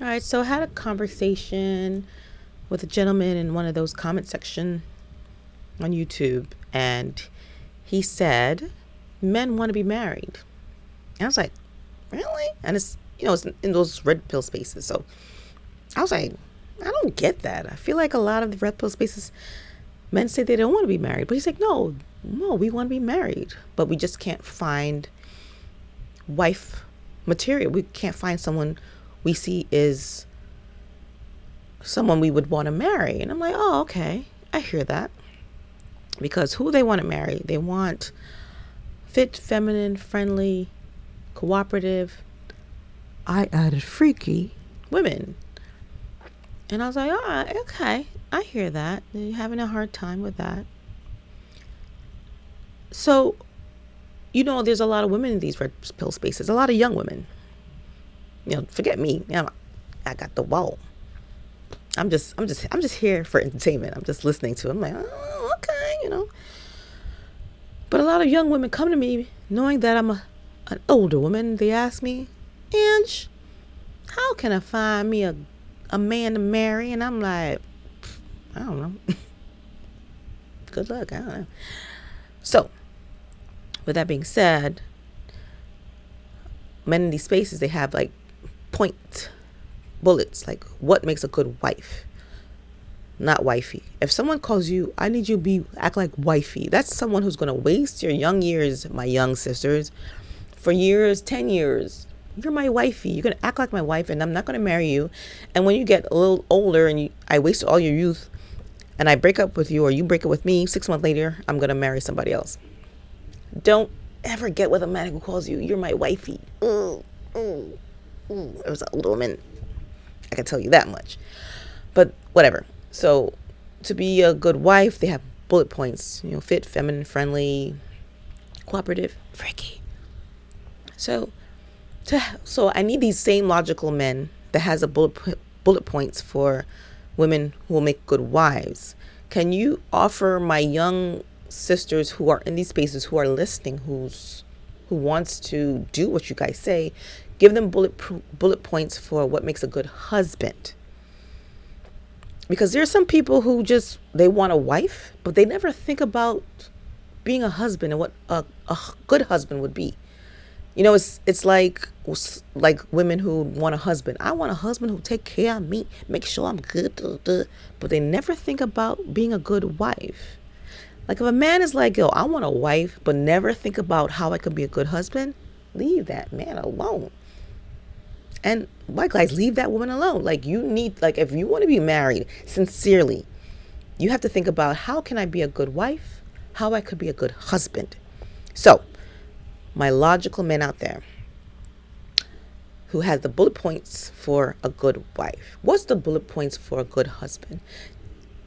All right, so I had a conversation with a gentleman in one of those comment section on YouTube, and he said men want to be married. And I was like, really? And it's in those red pill spaces. So I was like, I don't get that. I feel like a lot of the red pill spaces, men say they don't want to be married, but he's like, no, no, we want to be married, but we just can't find wife material. We can't find someone we see is someone we would want to marry. And I'm like, oh, okay, I hear that. Because who they want to marry, they want fit, feminine, friendly, cooperative, I added freaky women. And I was like, oh, okay, I hear that. You're having a hard time with that. So, there's a lot of women in these red pill spaces, a lot of young women. Forget me. I got the wall. I'm just here for entertainment. I'm just listening to it. I'm like, oh, okay. But a lot of young women come to me knowing that I'm an older woman. They ask me, Ange, how can I find me a man to marry? And I'm like, I don't know. Good luck. I don't know. So, with that being said, men in these spaces, they have like point bullets, like what makes a good wife, not wifey. If someone calls you, I need you to act like wifey, that's someone who's going to waste your young years, my young sisters, for years, 10 years. You're my wifey. You're going to act like my wife, and I'm not going to marry you. And when you get a little older and I wasted all your youth and I break up with you, or you break up with me, 6 months later, I'm going to marry somebody else. Don't ever get with a man who calls you, you're my wifey. Ooh, ooh, ooh. It was an old woman. I can tell you that much. But whatever. So to be a good wife, they have bullet points. Fit, feminine, friendly, cooperative, freaky. So I need these same logical men that has a bullet points for women who will make good wives. Can you offer my young sisters who are in these spaces, who are listening, who wants to do what you guys say, give them bullet points for what makes a good husband? Because there's some people who they want a wife, but they never think about being a husband and what a good husband would be. It's like women who want a husband. I want a husband who take care of me, make sure I'm good, but they never think about being a good wife. Like if a man is like, yo, I want a wife, but never think about how I could be a good husband, leave that man alone. And white guys, leave that woman alone. Like if you want to be married sincerely, you have to think about, how can I be a good wife? How I could be a good husband. So, my logical men out there who has the bullet points for a good wife. What's the bullet points for a good husband?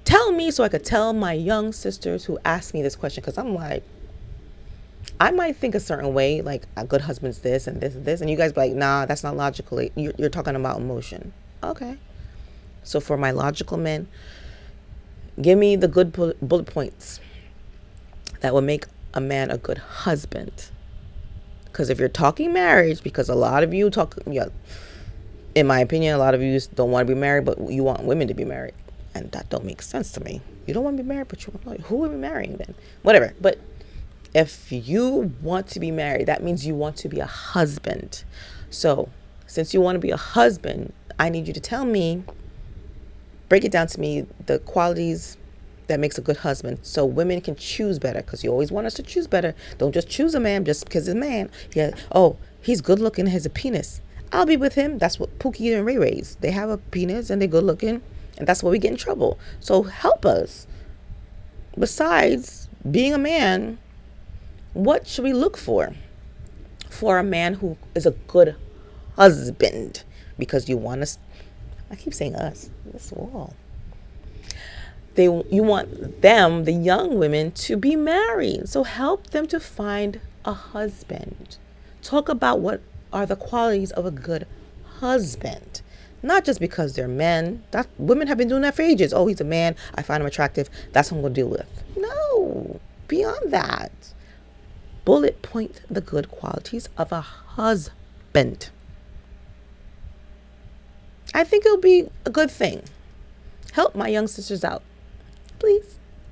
Tell me so I could tell my young sisters who ask me this question, because I'm like, I might think a certain way, like a good husband's this and this and this, and you guys be like, nah, that's not logical. You're talking about emotion. Okay. So for my logical men, give me the good bullet points that will make a man a good husband. Because if you're talking marriage, because a lot of you in my opinion, a lot of you don't want to be married, but you want women to be married. And that don't make sense to me. You don't want to be married, but you want, like, who are we marrying then? Whatever. But if you want to be married, that means you want to be a husband. So since you want to be a husband, I need you to tell me, break it down to me, the qualities that makes a good husband, so women can choose better, because you always want us to choose better. Don't just choose a man just because he's a man. Yeah, oh, he's good looking, has a penis, I'll be with him. That's what Pookie and Ray Ray's. They have a penis and they're good looking, and that's why we get in trouble. So help us. Besides being a man, what should we look for a man who is a good husband? Because you want us, I keep saying us, this wall. You want them, the young women, to be married. So help them to find a husband. Talk about what are the qualities of a good husband. Not just because they're men. Women have been doing that for ages. Oh, he's a man, I find him attractive, that's what I'm going to deal with. No, beyond that. Bullet point the good qualities of a husband. I think it'll be a good thing. Help my young sisters out, please.